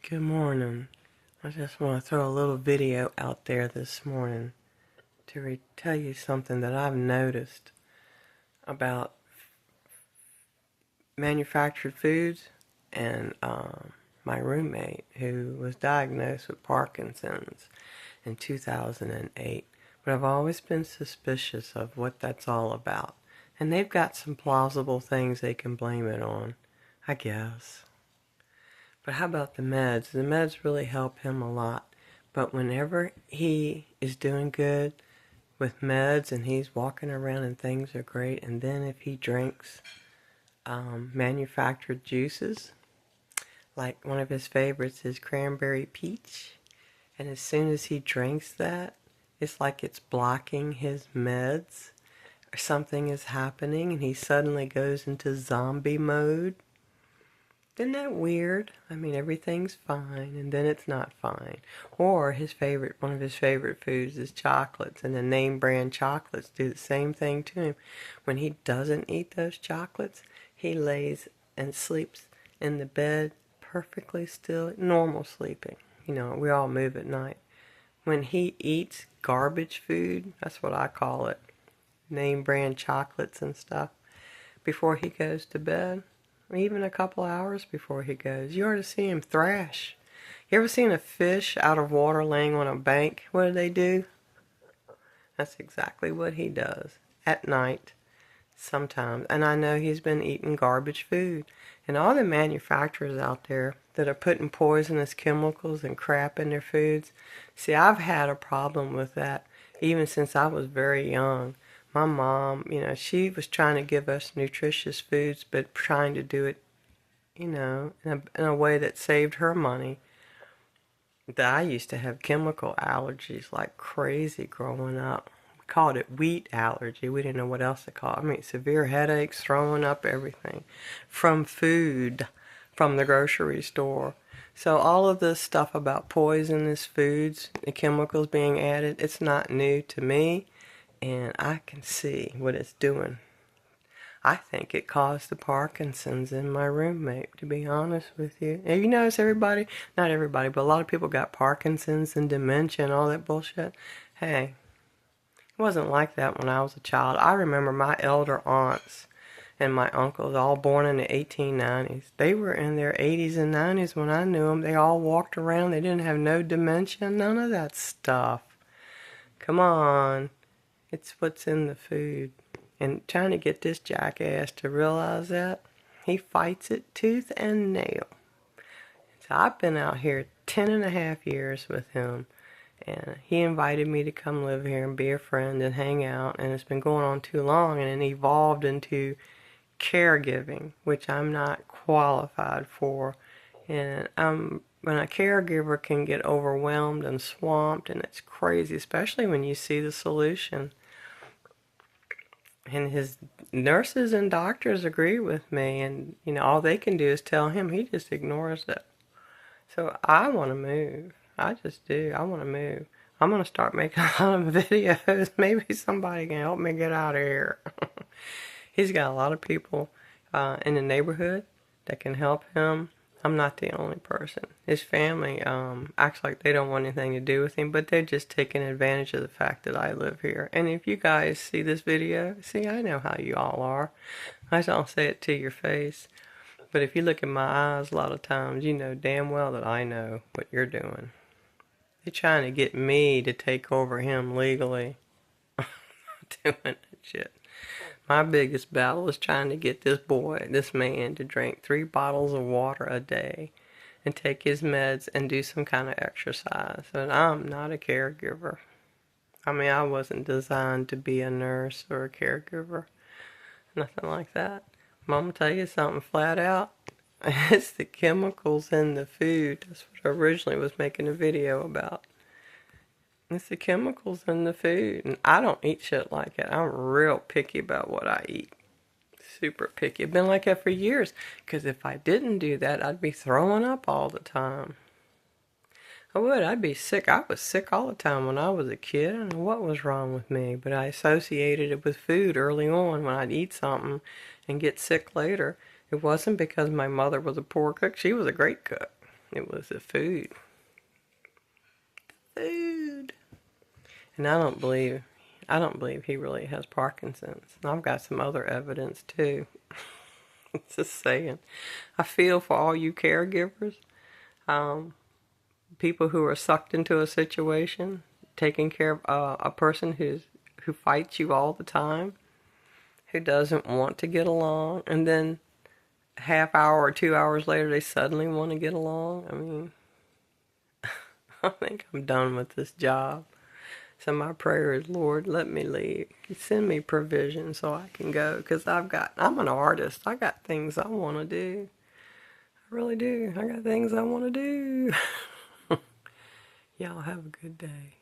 Good morning. I just want to throw a little video out there this morning to tell you something that I've noticed about manufactured foods and my roommate who was diagnosed with Parkinson's in 2008. But I've always been suspicious of what that's all about. And they've got some plausible things they can blame it on, I guess. But how about the meds? The meds really help him a lot. But whenever he is doing good with meds and he's walking around and things are great, and then if he drinks manufactured juices, like one of his favorites is cranberry peach, and as soon as he drinks that, it's like it's blocking his meds, or something is happening, and he suddenly goes into zombie mode. Isn't that weird? I mean, everything's fine, and then it's not fine. Or one of his favorite foods is chocolates, and the name brand chocolates do the same thing to him. When he doesn't eat those chocolates, he lays and sleeps in the bed perfectly still, normal sleeping. You know, we all move at night. When he eats garbage food, that's what I call it, name brand chocolates and stuff, before he goes to bed, or even a couple hours before he goes, you ought to see him thrash. You ever seen a fish out of water laying on a bank? What do they do? That's exactly what he does at night sometimes. And I know he's been eating garbage food. And all the manufacturers out there that are putting poisonous chemicals and crap in their foods, see, I've had a problem with that even since I was very young. My mom, she was trying to give us nutritious foods, but trying to do it, in a way that saved her money. I used to have chemical allergies like crazy growing up. We called it wheat allergy. We didn't know what else to call it. I mean, severe headaches, throwing up, everything. From food, from the grocery store. So all of this stuff about poisonous foods, the chemicals being added, it's not new to me. And I can see what it's doing. I think it caused the Parkinson's in my roommate, to be honest with you. And you notice not everybody, but a lot of people got Parkinson's and dementia and all that bullshit. Hey, it wasn't like that when I was a child. I remember my elder aunts and my uncles, all born in the 1890s. They were in their 80s and 90s when I knew them. They all walked around. They didn't have no dementia, none of that stuff. Come on. It's what's in the food. And trying to get this jackass to realize that, he fights it tooth and nail. So I've been out here 10.5 years with him, and he invited me to come live here and be a friend and hang out, and it's been going on too long, and it evolved into caregiving, which I'm not qualified for. And when a caregiver can get overwhelmed and swamped, and it's crazy, especially when you see the solution. And his nurses and doctors agree with me, and all they can do is tell him. He just ignores it. So I want to move. I just do. I want to move. I'm going to start making a lot of videos. Maybe somebody can help me get out of here. He's got a lot of people in the neighborhood that can help him. I'm not the only person. His family acts like they don't want anything to do with him, but they're just taking advantage of the fact that I live here. And if you guys see this video, see, I know how you all are. I don't say it to your face. But if you look in my eyes a lot of times, you know damn well that I know what you're doing. They're trying to get me to take over him legally. Doing that shit. My biggest battle is trying to get this man, to drink 3 bottles of water a day and take his meds and do some kind of exercise. And I'm not a caregiver. I mean, I wasn't designed to be a nurse or a caregiver. Nothing like that. I'm gonna tell you something flat out. It's the chemicals in the food. That's what I originally was making a video about. It's the chemicals in the food. And I don't eat shit like that. I'm real picky about what I eat. Super picky. I've been like that for years. Because if I didn't do that, I'd be throwing up all the time. I would. I'd be sick. I was sick all the time when I was a kid. I don't know what was wrong with me. But I associated it with food early on when I'd eat something and get sick later. It wasn't because my mother was a poor cook. She was a great cook. It was the food. Food. And I don't believe he really has Parkinson's. And I've got some other evidence too. Just saying. I feel for all you caregivers, people who are sucked into a situation, taking care of a person who fights you all the time, who doesn't want to get along, and then half hour or 2 hours later they suddenly want to get along. I mean, I think I'm done with this job. So my prayer is, Lord, let me leave. Send me provision so I can go, because I'm an artist. I got things I want to do. I really do. I got things I want to do. Y'all have a good day.